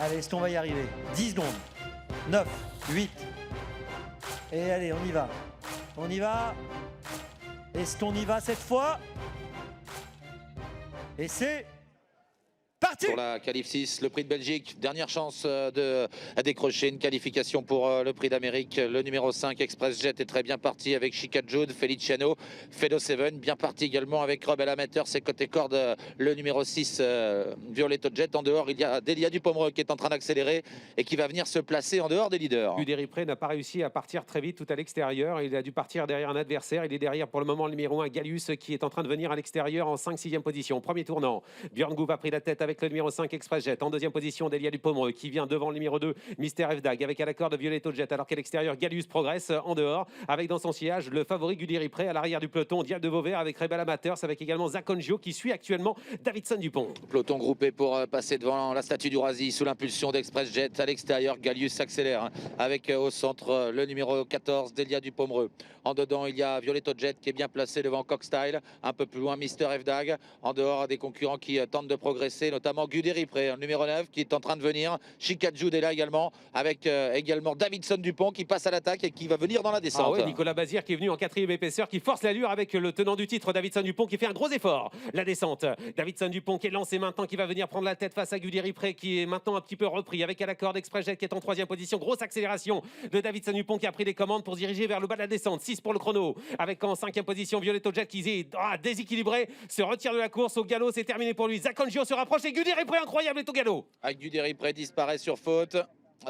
Allez, est-ce qu'on va y arriver? 10 secondes. 9, 8. Et allez, on y va. On y va. Est-ce qu'on y va cette fois? Et c'est parti! Pour la qualif 6, le prix de Belgique, dernière chance de décrocher une qualification pour le prix d'Amérique. Le numéro 5, Express Jet, est très bien parti avec Chica Jude, Feliciano, Fedo Seven, bien parti également avec Rebel Amateur, c'est côté corde le numéro 6, Violetto Jet. En dehors, il y a Delia Dupomereux qui est en train d'accélérer et qui va venir se placer en dehors des leaders. Guderipré n'a pas réussi à partir très vite tout à l'extérieur. Il a dû partir derrière un adversaire. Il est derrière pour le moment le numéro 1, Gallius, qui est en train de venir à l'extérieur en 5-6e position. Premier tournant, Björn Gouv a pris la tête avec le numéro 5, Express Jet. En deuxième position, Delia Dupomereux qui vient devant le numéro 2, Mister Fdag, avec à la corde Violetto Jet, alors qu'à l'extérieur, Gallius progresse en dehors, avec dans son sillage le favori Guderipré. À l'arrière du peloton, Diable de Vauvert avec Rebel Amateurs, avec également Zaconjo qui suit actuellement Davidson Dupont. Peloton groupé pour passer devant la statue du Razi sous l'impulsion d'Express Jet. À l'extérieur, Gallius s'accélère avec au centre le numéro 14, Delia Dupomereux. En dedans, il y a Violetto Jet qui est bien placé devant Cockstyle. Un peu plus loin, Mister Fdag. En dehors, des concurrents qui tentent de progresser, notamment Guderipré, le numéro 9 qui est en train de venir. Chica Jude est là également, avec également Davidson Dupont qui passe à l'attaque et qui va venir dans la descente. Ah ouais, Nicolas Bazir qui est venu en 4e épaisseur, qui force l'allure avec le tenant du titre, Davidson Dupont, qui fait un gros effort. La descente, Davidson Dupont qui est lancé maintenant, qui va venir prendre la tête face à Guderipré, qui est maintenant un petit peu repris avec à la corde Express Jet qui est en 3e position. Grosse accélération de Davidson Dupont qui a pris les commandes pour se diriger vers le bas de la descente. 6 pour le chrono, avec en 5e position Violetto Jet qui est déséquilibré, se retire de la course au galop. C'est terminé pour lui. Zaconjo se rapproche et Guderipré incroyable est au galop. Guderipré disparaît sur faute.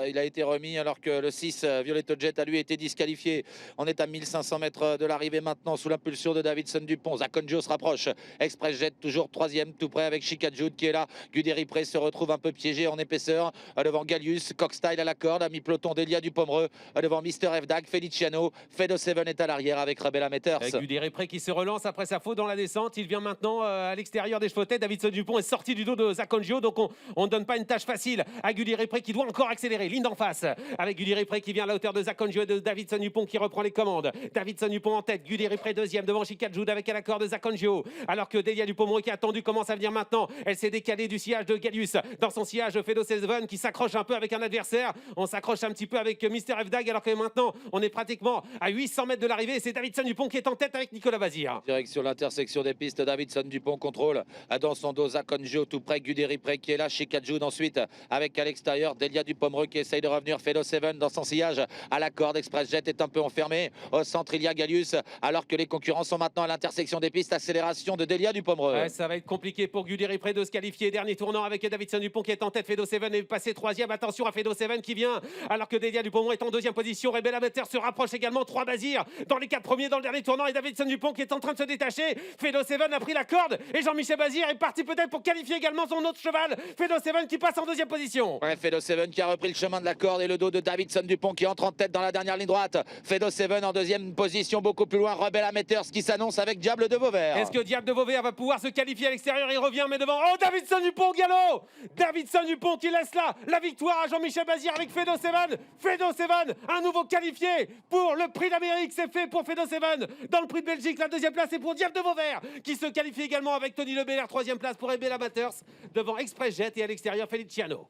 Il a été remis alors que le 6, Violetto Jet, a lui été disqualifié. On est à 1500 mètres de l'arrivée maintenant sous l'impulsion de Davidson Dupont. Zaconjo se rapproche. Express Jet toujours 3e, tout près avec Chica Jude qui est là. Guderipré se retrouve un peu piégé en épaisseur devant Gallius. Cockstyle à la corde, a mis peloton Delia Dupomereux devant Mister Fdag, Feliciano. Fedo Seven est à l'arrière avec Rebel Amateurs. Guderipré qui se relance après sa faute dans la descente. Il vient maintenant à l'extérieur des chevaux-têtes. Davidson Dupont est sorti du dos de Zaconjo, donc on ne donne pas une tâche facile à Guderipré qui doit encore accélérer. Ligne d'en face avec Guderipré qui vient à la hauteur de Zaconjo et de Davidson Dupont qui reprend les commandes. Davidson Dupont en tête, Guderipré 2e devant Chica Jude avec à la corde de Zaconjo, alors que Delia Dupomereux qui a attendu commence à venir maintenant. Elle s'est décalée du sillage de Gallius. Dans son sillage, Fedo Seven qui s'accroche un peu avec un adversaire. On s'accroche un petit peu avec Mister Fdag, alors que maintenant on est pratiquement à 800 mètres de l'arrivée. C'est Davidson Dupont qui est en tête avec Nicolas Bazir. Direction l'intersection des pistes, Davidson Dupont contrôle dans son dos Zaconjo tout près, Guderipré qui est là, Chica Jude ensuite avec à l'extérieur Delia Dupomereux qui essaye de revenir. Fedo Seven dans son sillage à la corde. Express Jet est un peu enfermé. Au centre, il y a Gallius, alors que les concurrents sont maintenant à l'intersection des pistes. Accélération de Delia Dupomereux. Ouais, ça va être compliqué pour Guderipré de se qualifier. Dernier tournant avec Davidson Dupont qui est en tête. Fedo Seven est passé 3e. Attention à Fedo Seven qui vient, alors que Delia Dupomereux est en 2e position. Rebel Amateur se rapproche également. 3 Bazir dans les 4 premiers dans le dernier tournant. Et Davidson Dupont qui est en train de se détacher. Fedo Seven a pris la corde. Et Jean-Michel Bazir est parti peut-être pour qualifier également son autre cheval. Fedo Seven qui passe en 2e position. Ouais, Fedo Seven qui a repris le chemin de la corde et le dos de Davidson Dupont qui entre en tête dans la dernière ligne droite. Fedo Seven en 2e position, beaucoup plus loin. Rebel Amateurs qui s'annonce avec Diable de Vauvert. Est-ce que Diable de Vauvert va pouvoir se qualifier à l'extérieur? Il revient, mais devant. Oh, Davidson Dupont au galop! Davidson Dupont qui laisse là la victoire à Jean-Michel Bazir avec Fedo Seven. Fedo Seven, un nouveau qualifié pour le prix d'Amérique. C'est fait pour Fedo Seven. Dans le prix de Belgique, la 2e place est pour Diable de Vauvert qui se qualifie également avec Tony Lebelair. 3e place pour Rebel Amateurs devant Express Jet et à l'extérieur Feliciano.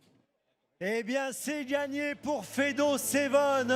Eh bien, c'est gagné pour Fedo Seven.